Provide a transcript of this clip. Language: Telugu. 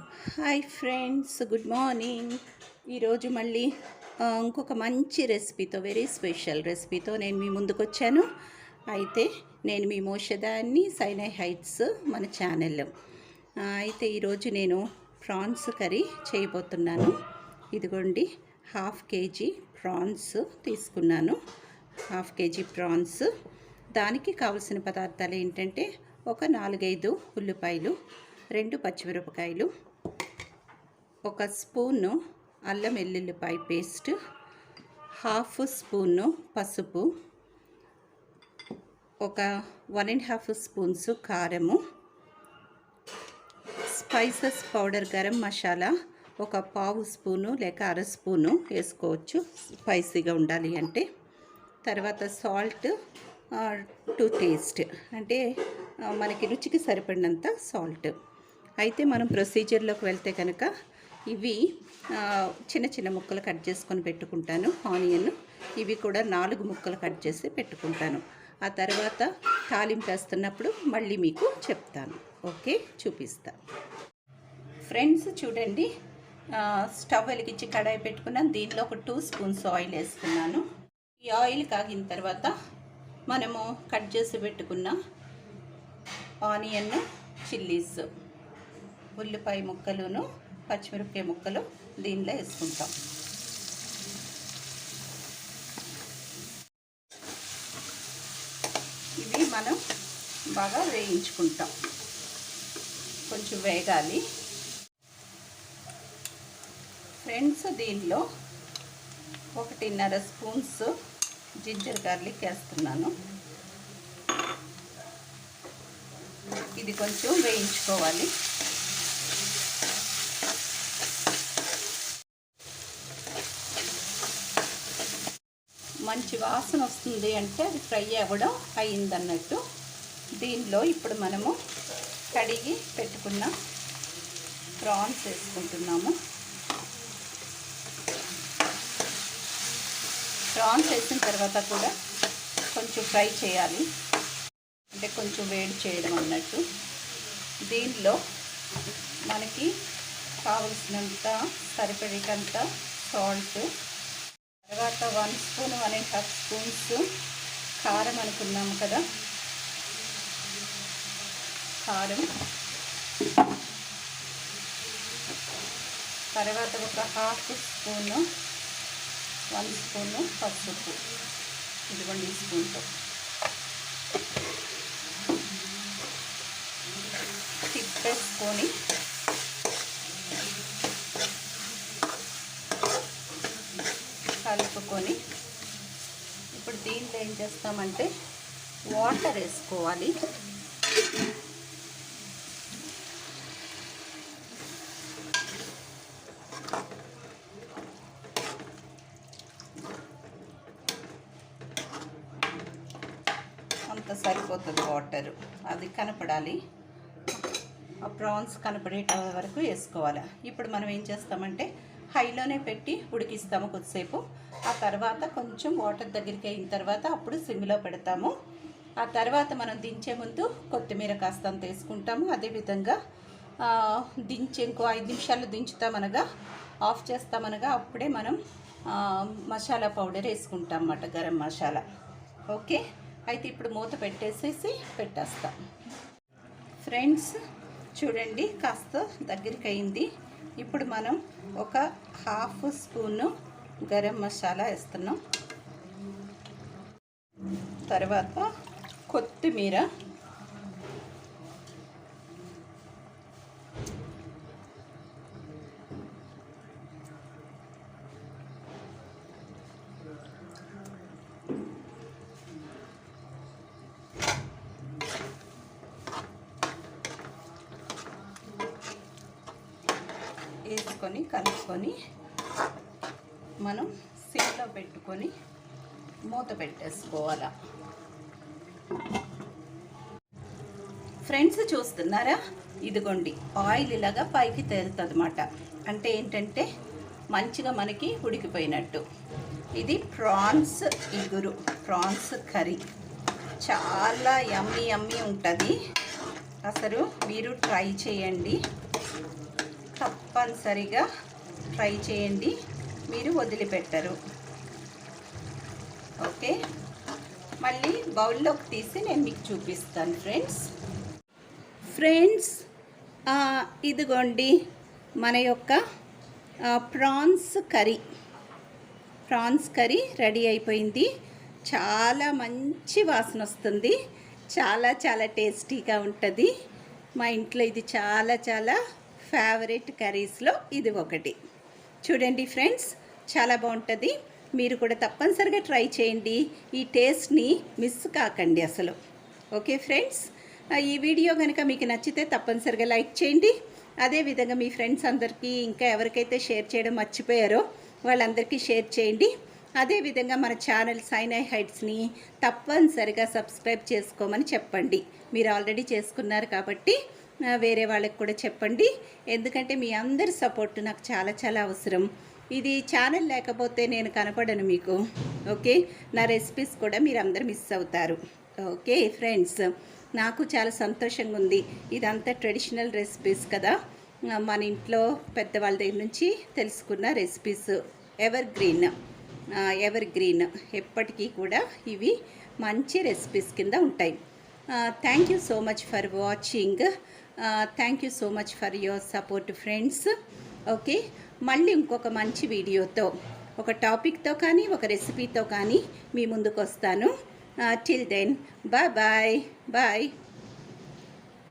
Hi friends, good morning. ఈరోజు మళ్ళీ ఇంకొక మంచి రెసిపీతో, వెరీ స్పెషల్ రెసిపీతో నేను మీ ముందుకు వచ్చాను. అయితే నేను మీ మోషదాన్ని, సైనై హైట్స్ మన ఛానల్లో. అయితే ఈరోజు నేను ప్రాన్స్ కర్రీ చేయబోతున్నాను. ఇదిగోండి, 1/2 kg ప్రాన్స్ తీసుకున్నాను. 1/2 kg ప్రాన్స్. దానికి కావలసిన పదార్థాలు ఏంటంటే, ఒక 4-5 ఉల్లిపాయలు, 2 పచ్చిమిరపకాయలు, ఒక స్పూను అల్లం వెల్లుల్లిపాయ పేస్ట్, 1/2 స్పూను పసుపు, ఒక 1.5 స్పూన్స్ కారము, స్పైసెస్ పౌడర్ గరం మసాలా ఒక 1/2 స్పూను లేక 1/2 స్పూను వేసుకోవచ్చు స్పైసీగా ఉండాలి అంటే. తర్వాత సాల్ట్ టు టేస్ట్, అంటే మనకి రుచికి సరిపడినంత సాల్ట్. అయితే మనం ప్రొసీజర్లోకి వెళ్తే కనుక, ఇవి చిన్న చిన్న ముక్కలు కట్ చేసుకొని పెట్టుకుంటాను. ఆనియన్ ఇవి కూడా 4 ముక్కలు కట్ చేసి పెట్టుకుంటాను. ఆ తర్వాత తాలింపు వేస్తున్నప్పుడు మళ్ళీ మీకు చెప్తాను. ఓకే, చూపిస్తాను. ఫ్రెండ్స్ చూడండి, స్టవ్ వెలిగించి కడాయి పెట్టుకున్నాను. దీనిలో ఒక 2 స్పూన్స్ ఆయిల్ వేసుకున్నాను. ఈ ఆయిల్ కాగిన తర్వాత మనము కట్ చేసి పెట్టుకున్న ఆనియన్, చిల్లీస్, ఉల్లిపాయ ముక్కలును పచ్చిమిరపకాయ ముక్కలు దీనిలో వేసుకుంటాం. ఇవి మనం బాగా వేయించుకుంటాం, కొంచెం వేగాలి. ఫ్రెండ్స్, దీనిలో 1.5 స్పూన్స్ జింజర్ గార్లిక్ వేస్తున్నాను. ఇది కొంచెం వేయించుకోవాలి. మంచి వాసన వస్తుంది అంటే అది ఫ్రై అవ్వడం అయిందన్నట్టు. దీనిలో ఇప్పుడు మనము కడిగి పెట్టుకున్న ప్రాన్స్ వేసుకుంటున్నాము. ప్రాన్స్ వేసిన తర్వాత కూడా కొంచెం ఫ్రై చేయాలి, అంటే కొంచెం వేడి చేయడం అన్నట్టు. దీనిలో మనకి కావలసినంత సరిపడేటంత సాల్ట్, తర్వాత 1 స్పూన్ 1.5 స్పూన్స్ కారం అనుకున్నాము కదా, కారం. తర్వాత ఒక 1/2 స్పూను 1 స్పూను పసుపు, ఇదిగోండి ఈ స్పూన్తో. తిప్పేసుకొని కలుపుకొని, ఇప్పుడు దీంట్లో ఏం చేస్తామంటే వాటర్ వేసుకోవాలి. అంత సరిపోతుంది వాటర్, అది కనపడాలి. ఆ ప్రాన్స్ కనపడేట వరకు వేసుకోవాలి. ఇప్పుడు మనం ఏం చేస్తామంటే హైలోనే పెట్టి ఉడికిస్తాము కొద్దిసేపు. ఆ తర్వాత కొంచెం వాటర్ దగ్గరికి అయిన తర్వాత అప్పుడు సిమ్లో పెడతాము. ఆ తర్వాత మనం దించే ముందు కొత్తిమీర కాస్తంత వేసుకుంటాము. అదేవిధంగా ఇంకో 5 నిమిషాలు దించుతామనగా, ఆఫ్ చేస్తామనగా అప్పుడే మనం మసాలా పౌడర్ వేసుకుంటాం అన్నమాట, గరం మసాలా. ఓకే, అయితే ఇప్పుడు మూత పెట్టేసేసి పెట్టేస్తాం. ఫ్రెండ్స్ చూడండి, కాస్త దగ్గరికి అయింది. ఇప్పుడు మనం ఒక 1/2 స్పూను గరం మసాలా వేస్తున్నాం. తర్వాత కొత్తిమీర, వేసుకొని కలుపుకొని మనం సిమ్లో పెట్టుకొని మూత పెట్టేసుకోవాలా. ఫ్రెండ్స్ చూస్తున్నారా, ఇదిగోండి ఆయిల్ ఇలాగా పైకి తేలుతుంది అన్నమాట. అంటే ఏంటంటే మంచిగా మనకి ఉడికిపోయినట్టు. ఇది ప్రాన్స్ ఇగురు, ప్రాన్స్ కర్రీ. చాలా యమ్మీ ఉంటుంది. అసలు మీరు ట్రై చేయండి. తప్పనిసరిగా ట్రై చేయండి, మీరు వదిలిపెట్టరు. ఓకే, మళ్ళీ బౌల్లోకి తీసి నేను మీకు చూపిస్తాను ఫ్రెండ్స్. ఇదిగోండి మన యొక్క ప్రాన్స్ కర్రీ రెడీ అయిపోయింది. చాలా మంచి వాసన వస్తుంది, చాలా చాలా టేస్టీగా ఉంటుంది. మా ఇంట్లో ఇది చాలా చాలా ఫేవరెట్ కర్రీస్లో ఇది ఒకటి. చూడండి ఫ్రెండ్స్, చాలా బాగుంటుంది. మీరు కూడా తప్పనిసరిగా ట్రై చేయండి, ఈ టేస్ట్ని మిస్ కాకండి అసలు. ఓకే ఫ్రెండ్స్, ఈ వీడియో కనుక మీకు నచ్చితే తప్పనిసరిగా లైక్ చేయండి. అదేవిధంగా మీ ఫ్రెండ్స్ అందరికీ, ఇంకా ఎవరికైతే షేర్ చేయడం మర్చిపోయారో వాళ్ళందరికీ షేర్ చేయండి. అదేవిధంగా మన ఛానల్ సైనై హైట్స్ని తప్పనిసరిగా సబ్స్క్రైబ్ చేసుకోమని చెప్పండి. మీరు ఆల్రెడీ చేసుకున్నారు కాబట్టి వేరే వాళ్ళకి కూడా చెప్పండి, ఎందుకంటే మీ అందరి సపోర్ట్ నాకు చాలా చాలా అవసరం. ఇది ఛానల్ లేకపోతే నేను కనపడను మీకు. ఓకే, నా రెసిపీస్ కూడా మీరు అందరు మిస్ అవుతారు. ఓకే ఫ్రెండ్స్, నాకు చాలా సంతోషంగా ఉంది. ఇదంతా ట్రెడిషనల్ రెసిపీస్ కదా, మన ఇంట్లో పెద్దవాళ్ళ దగ్గర నుంచి తెలుసుకున్న రెసిపీస్. ఎవర్ గ్రీన్ ఎప్పటికీ కూడా ఇవి మంచి రెసిపీస్ కింద ఉంటాయి. Thank you so much for watching. Thank you so much for your support friends. Okay, మళ్ళీ ఇంకొక మంచి వీడియోతో, ఒక టాపిక్తో కానీ ఒక రెసిపీతో కానీ మీ ముందుకు వస్తాను. Till then, bye.